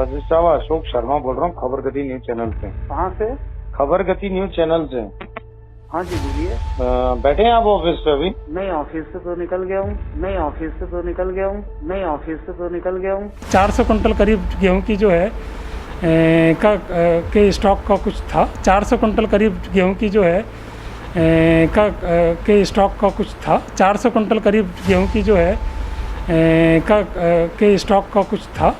राजेश साहब, अशोक शर्मा बोल रहा हूँ खबर गति न्यूज चैनल से। कहाँ से? खबर गति न्यूज चैनल से। हाँ जी बोलिए। बैठे हैं आप ऑफिस पे अभी? नहीं, ऑफिस से तो निकल गया हूँ। 400 कुंटल करीब गेहूं की जो है के स्टॉक का कुछ था। 400 कुंटल करीब गेहूं की जो है के स्टॉक का कुछ था। 400 कुंटल करीब गेहूं की जो है के स्टॉक का कुछ था।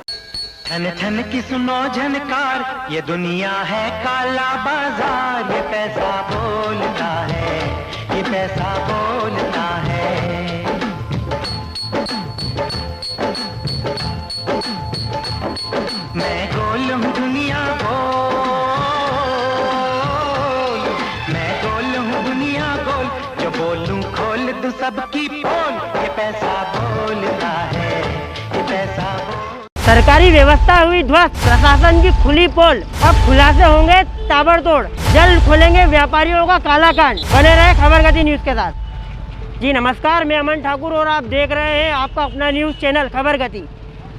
धन धन की सुनो झनकार, ये दुनिया है काला बाजार। ये पैसा बोलता है, ये पैसा बोलता है। मैं गोल हूँ दुनिया गोल, मैं गोल हूँ दुनिया गोल। जो बोलूं खोल दूं सबकी पोल। ये पैसा बोलता है, ये पैसा बोल। सरकारी व्यवस्था हुई ध्वस्त, प्रशासन की खुली पोल। अब खुलासे होंगे ताबड़तोड़, जल्द खोलेंगे व्यापारियों का काला कांड। बने रहे खबर गति न्यूज के साथ। जी नमस्कार, मैं अमन ठाकुर और आप देख रहे हैं आपका अपना न्यूज चैनल खबर गति,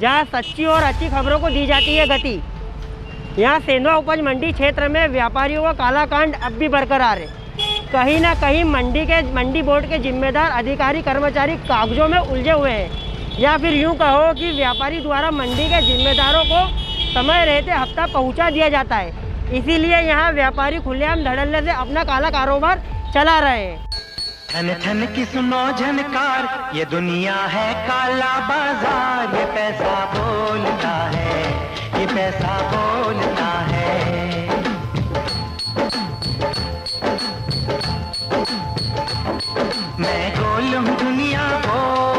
जहां सच्ची और अच्छी खबरों को दी जाती है गति। यहां सेंधवा उपज मंडी क्षेत्र में व्यापारियों का काला कांड अब भी बरकरार है। कहीं ना कहीं मंडी बोर्ड के जिम्मेदार अधिकारी कर्मचारी कागजों में उलझे हुए हैं, या फिर यूं कहो कि व्यापारी द्वारा मंडी के जिम्मेदारों को समय रहते हफ्ता पहुंचा दिया जाता है। इसीलिए यहां व्यापारी खुलेआम धड़ल्ले से अपना काला कारोबार चला रहे हैं। धन धन की सुनो झनकार, ये दुनिया है काला बाजार। ये पैसा बोलता है, ये पैसा बोलता है। मैं गोल हूँ दुनिया गोल,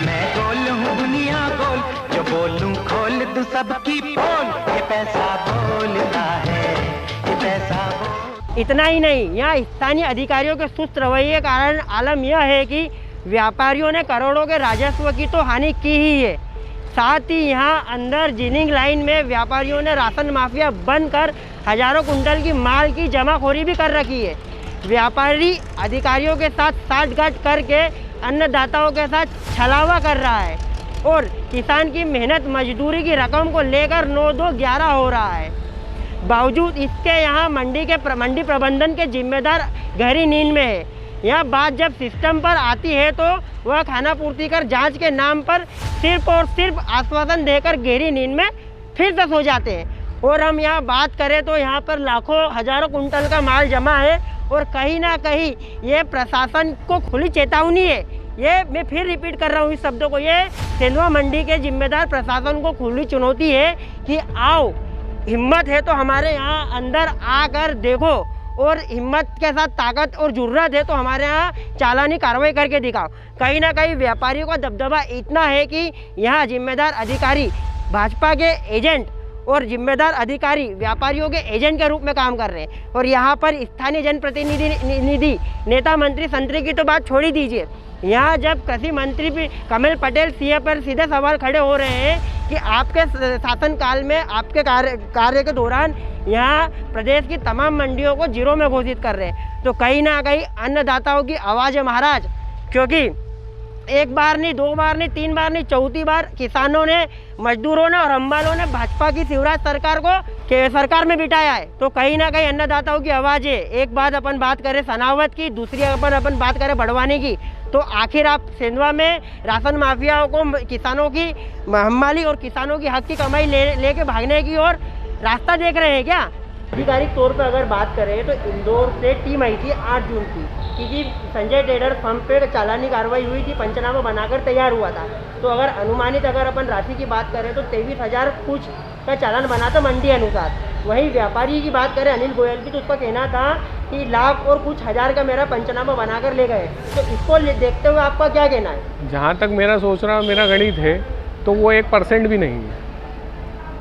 मैं गोल हूँ दुनिया गोल। जो बोलूं खोल दूं सबकी पोल। ये पैसा बोलता है, ये पैसा बोल। इतना ही नहीं, यहाँ स्थानीय अधिकारियों के सुस्त रवैये के कारण आलम यह है कि व्यापारियों ने करोड़ों के राजस्व की तो हानि की ही है, साथ ही यहाँ अंदर जिनिंग लाइन में व्यापारियों ने राशन माफिया बनकर हजारों कुंटल की माल की जमाखोरी भी कर रखी है। व्यापारी अधिकारियों के साथ साठगांठ करके अन्नदाताओं के साथ छलावा कर रहा है और किसान की मेहनत मजदूरी की रकम को लेकर 9-2-11 हो रहा है। बावजूद इसके यहाँ मंडी प्रबंधन के जिम्मेदार गहरी नींद में है। यह बात जब सिस्टम पर आती है तो वह खाना पूर्ति कर जांच के नाम पर सिर्फ और सिर्फ आश्वासन देकर गहरी नींद में फिर से सो जाते हैं। और हम यहाँ बात करें तो यहाँ पर लाखों हजारों कुंटल का माल जमा है और कहीं ना कहीं ये प्रशासन को खुली चेतावनी है। ये मैं फिर रिपीट कर रहा हूँ इस शब्दों को, ये सेंधवा मंडी के जिम्मेदार प्रशासन को खुली चुनौती है कि आओ, हिम्मत है तो हमारे यहाँ अंदर आकर देखो, और हिम्मत के साथ ताकत और जुर्रत है तो हमारे यहाँ चालानी कार्रवाई करके दिखाओ। कहीं ना कहीं व्यापारियों का दबदबा इतना है कि यहाँ जिम्मेदार अधिकारी भाजपा के एजेंट और जिम्मेदार अधिकारी व्यापारियों के एजेंट के रूप में काम कर रहे हैं। और यहाँ पर स्थानीय जनप्रतिनिधि नेता मंत्री संतरी की तो बात छोड़ ही दीजिए, यहाँ जब कृषि मंत्री कमल पटेल सीएम पर सीधे सवाल खड़े हो रहे हैं कि आपके शासनकाल में आपके कार्य के दौरान यहाँ प्रदेश की तमाम मंडियों को जीरो में घोषित कर रहे हैं, तो कहीं ना कहीं अन्नदाताओं की आवाज़ है महाराज। क्योंकि एक बार नहीं, दो बार नहीं, तीन बार नहीं, चौथी बार किसानों ने, मजदूरों ने और हम्बालों ने भाजपा की शिवराज सरकार को सरकार में बिठाया है। तो कहीं ना कहीं अन्नदाताओं की आवाज़ है। एक बात अपन बात करें सनावत की, दूसरी अपन बात करें बढ़वानी की, तो आखिर आप सेंधवा में राशन माफियाओं को किसानों की हम्बाली और किसानों की हक की कमाई लेके भागने की और रास्ता देख रहे हैं क्या? आधिकारिक तौर पर अगर बात करें तो इंदौर से टीम आई थी 8 जून की, क्योंकि संजय ट्रेडर फर्म पे चालानी कार्रवाई हुई थी, पंचनामा बनाकर तैयार हुआ था। तो अगर अनुमानित अगर अपन राशि की बात करें तो 23,000 कुछ का चालान बना था मंडी अनुसार। वहीं व्यापारी की बात करें अनिल गोयल की, तो उसका कहना था कि लाख और कुछ हज़ार का मेरा पंचनामा बनाकर ले गए। तो इसको देखते हुए आपका क्या कहना है? जहाँ तक मेरा सोचना, मेरा गणित है तो वो 1% भी नहीं है।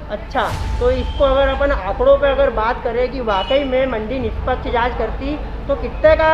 अच्छा, तो इसको अगर अपन आंकड़ों पे अगर बात करें कि वाकई में मंडी निष्पक्ष जांच करती तो कितने का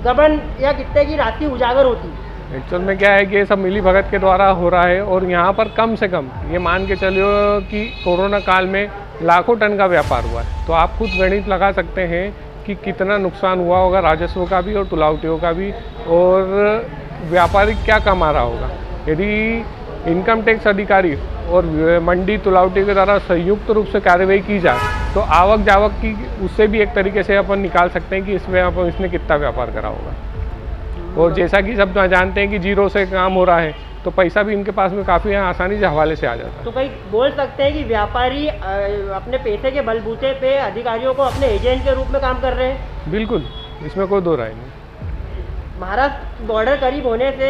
गबन या कितने की राशि उजागर होती? एक्चुअल में क्या है कि ये सब मिली भगत के द्वारा हो रहा है और यहाँ पर कम से कम ये मान के चलिए कि कोरोना काल में लाखों टन का व्यापार हुआ है। तो आप खुद गणित लगा सकते हैं कि कितना नुकसान हुआ होगा राजस्व का भी और तुलावटियों का भी, और व्यापारी क्या कमा रहा होगा। यदि इनकम टैक्स अधिकारी और मंडी तुलावटी के द्वारा संयुक्त रूप से कार्रवाई की जाए तो आवक जावक की उससे भी एक तरीके से अपन निकाल सकते हैं कि इसमें अपन इसने कितना व्यापार करा होगा। और जैसा कि सब जानते हैं कि जीरो से काम हो रहा है तो पैसा भी इनके पास में काफ़ी आसानी से हवाले से आ जाता है। तो कहीं बोल सकते हैं कि व्यापारी अपने पैसे के बलबूते पे अधिकारियों को अपने एजेंट के रूप में काम कर रहे हैं। बिल्कुल, इसमें कोई दो राय नहीं। महाराष्ट्र बॉर्डर करीब होने से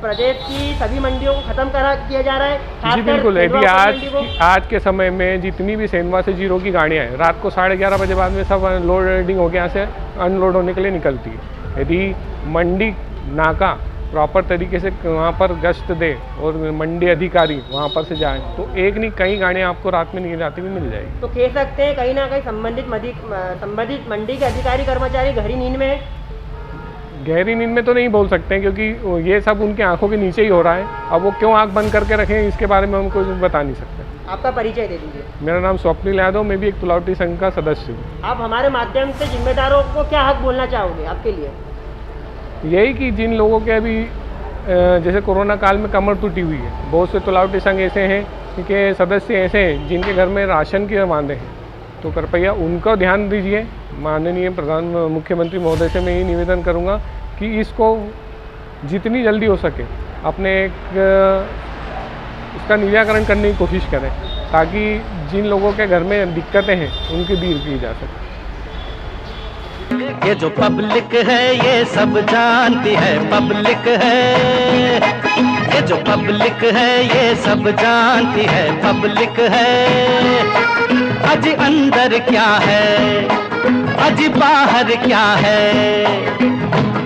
प्रदेश की सभी मंडियों को खत्म किया जा रहा है। जी बिल्कुल, यदि आज के समय में जितनी भी सेंधवा से जीरो की गाड़ियाँ हैं रात को 11:30 बजे बाद में सब लोडिंग हो गया से अनलोड होने के लिए निकलती है। यदि मंडी नाका प्रॉपर तरीके से वहाँ पर गश्त दे और मंडी अधिकारी वहाँ पर से जाए तो एक नहीं कई गाड़ियाँ आपको रात में नहीं जाती हुई मिल जाएगी। तो कह सकते हैं कहीं ना कहीं संबंधित मंडी के अधिकारी कर्मचारी गहरी नींद में है। गहरी नींद में तो नहीं बोल सकते हैं क्योंकि ये सब उनकी आंखों के नीचे ही हो रहा है। अब वो क्यों आंख बंद करके रखें इसके बारे में हम कुछ बता नहीं सकते। आपका परिचय दे दीजिए। मेरा नाम स्वप्निल यादव, मैं भी एक तुलावटी संघ का सदस्य हूँ। आप हमारे माध्यम से जिम्मेदारों को क्या हक बोलना चाहोगे आपके लिए? यही कि जिन लोगों के अभी जैसे कोरोना काल में कमर टूटी हुई है, बहुत से तुलावटी संघ ऐसे हैं कि सदस्य ऐसे हैं जिनके घर में राशन के मांदे हैं, तो कृपया उनको ध्यान दीजिए। माननीय मुख्यमंत्री महोदय से मैं ये निवेदन करूँगा कि इसको जितनी जल्दी हो सके अपने इसका निराकरण करने की कोशिश करें ताकि जिन लोगों के घर में दिक्कतें हैं उनकी दूर की जा सके। ये जो पब्लिक है ये सब जानती है, पब्लिक है। ये जो पब्लिक है ये सब जानती है, पब्लिक है। आज अंदर क्या है, आज बाहर क्या है,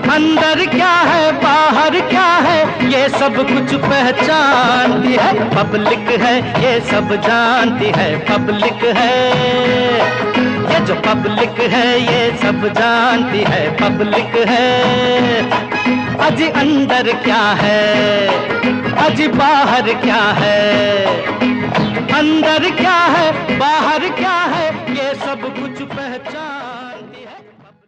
अंदर क्या है बाहर क्या है, ये सब कुछ पहचानती है, पब्लिक है। ये सब जानती है, पब्लिक है। ये जो पब्लिक है ये सब जानती है, पब्लिक है। आज अंदर क्या है, आज बाहर क्या है, अंदर क्या है बाहर क्या है, ये सब कुछ पहचानती है।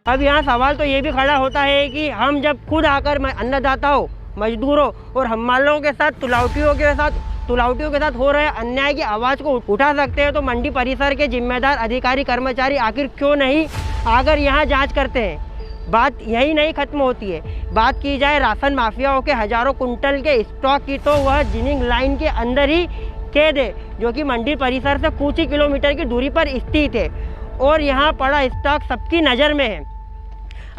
अब यहाँ सवाल तो ये भी खड़ा होता है कि हम जब खुद आकर अन्नदाताओं, मजदूरों और हमालों के साथ तुलावटियों के साथ हो रहे अन्याय की आवाज़ को उठा सकते हैं तो मंडी परिसर के जिम्मेदार अधिकारी कर्मचारी आखिर क्यों नहीं आकर यहाँ जांच करते हैं। बात यही नहीं खत्म होती है। बात की जाए राशन माफियाओं के हजारों कुंटल के स्टॉक की तो वह जिनिंग लाइन के अंदर ही कैद है जो कि मंडी परिसर से कुछ ही किलोमीटर की दूरी पर स्थित है और यहाँ पड़ा स्टॉक सबकी नज़र में है।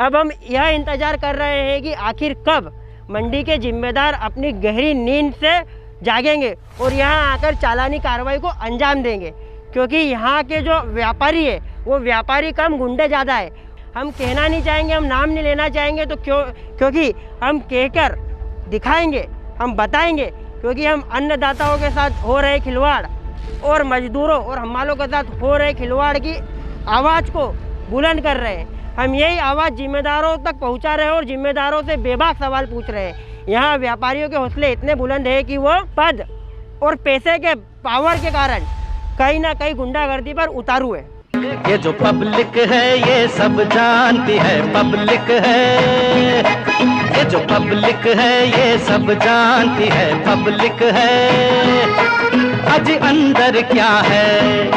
अब हम यह इंतज़ार कर रहे हैं कि आखिर कब मंडी के जिम्मेदार अपनी गहरी नींद से जागेंगे और यहाँ आकर चालानी कार्रवाई को अंजाम देंगे, क्योंकि यहाँ के जो व्यापारी है वो व्यापारी कम गुंडे ज़्यादा है। हम कहना नहीं चाहेंगे, हम नाम नहीं लेना चाहेंगे तो क्योंकि हम कहकर दिखाएंगे, हम बताएंगे, क्योंकि हम अन्नदाताओं के साथ हो रहे खिलवाड़ और मजदूरों और हमालों के साथ हो रहे खिलवाड़ की आवाज़ को बुलंद कर रहे हैं। हम यही आवाज़ जिम्मेदारों तक पहुंचा रहे हैं और जिम्मेदारों से बेबाक सवाल पूछ रहे हैं। यहाँ व्यापारियों के हौसले इतने बुलंद है कि वो पद और पैसे के पावर के कारण कहीं ना कहीं गुंडागर्दी पर उतारू है। ये जो पब्लिक है ये सब जानती है, पब्लिक है। ये जो पब्लिक है ये सब जानती है, पब्लिक है। आज अंदर क्या है,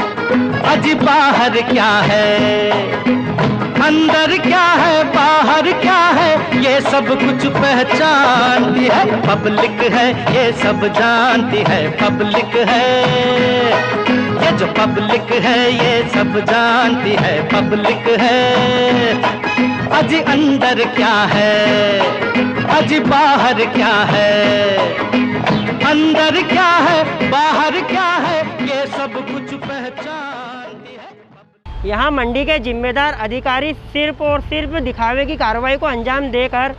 आज बाहर क्या है, अंदर क्या है बाहर क्या है, ये सब कुछ पहचानती है, पब्लिक है। ये सब जानती है, पब्लिक है। ये जो पब्लिक है ये सब जानती है, पब्लिक है। आज अंदर क्या है, आज बाहर क्या है, अंदर क्या है बाहर क्या है, ये सब कुछ पहचानती है। यहाँ मंडी के जिम्मेदार अधिकारी सिर्फ और सिर्फ दिखावे की कार्रवाई को अंजाम देकर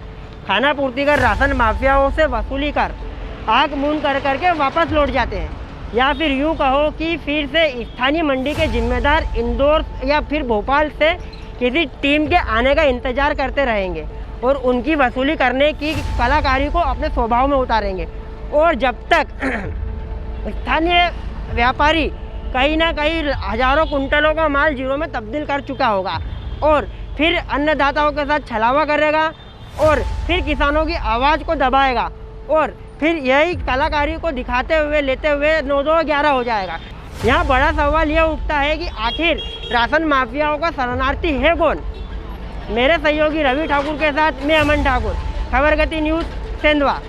खाना पूर्ति कर राशन माफियाओं से वसूली कर आग मूंद कर करके वापस लौट जाते हैं, या फिर यूँ कहो कि फिर से स्थानीय मंडी के जिम्मेदार इंदौर या फिर भोपाल से किसी टीम के आने का इंतज़ार करते रहेंगे और उनकी वसूली करने की कलाकारी को अपने स्वभाव में उतारेंगे। और जब तक स्थानीय व्यापारी कहीं ना कहीं हजारों कुंटलों का माल जीरो में तब्दील कर चुका होगा और फिर अन्नदाताओं के साथ छलावा करेगा और फिर किसानों की आवाज़ को दबाएगा और फिर यही कलाकारी को दिखाते हुए लेते हुए 9-11 हो जाएगा। यहाँ बड़ा सवाल यह उठता है कि आखिर राशन माफियाओं का शरणार्थी है कौन। मेरे सहयोगी रवि ठाकुर के साथ मैं अमन ठाकुर, खबर गति न्यूज़, सेंधवा।